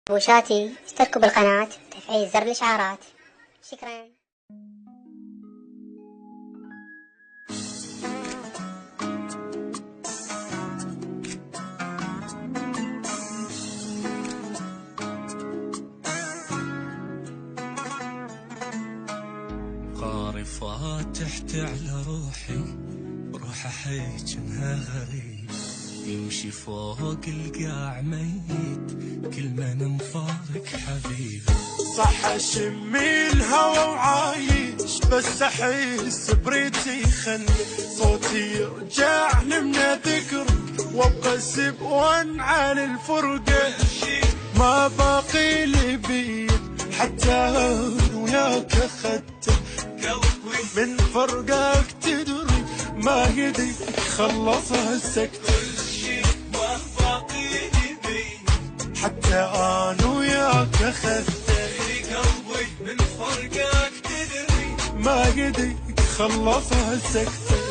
بوشاتي اشتركوا بالقناة وتفعيل زر الإشعارات. شكرا. قاري فاتحت على روحي بروح احيج انها غريب، يمشي فوق القاع ميت كل من مفارق حبيب. صح اشمي الهوى وعايش بس احس بريتي خلي صوتي يرجعني من ذكرك وابقى سب وانعى الفرقه. ما باقي لي بي حتى وياك اخدته قلبي من فرقك تدري ما قدي خلصها السكتة. ما باقي لي بي حتى انا وياك اخدته قلبي من فرقك تدري ما قدي خلصها السكتة.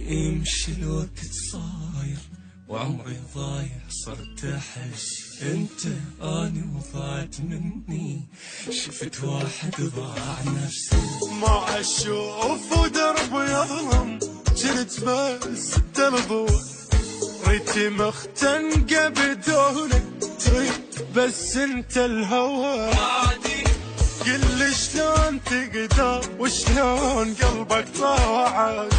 يمشي الوقت صاير وعمري ضايع صرت احس انت اني وضاعت مني. شفت واحد ضاع نفسي ما اشوف ودرب يظلم جرت بس تلضوء ريتي مختنقة بدونك تريد بس انت الهوى. قل لي شلون تقدر وشلون قلبك طاعك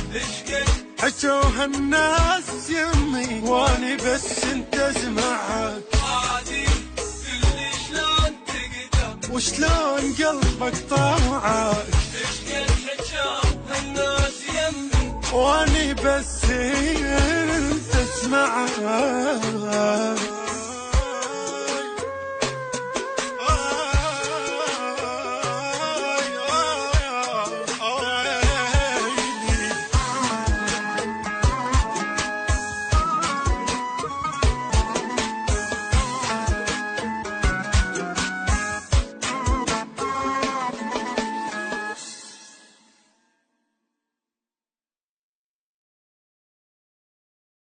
حجوها الناس يمي واني بس انت اسمعك. قل لي شلون تقدر وشلون قلبك طاعك حجوها الناس يمي واني بس انت اسمعك.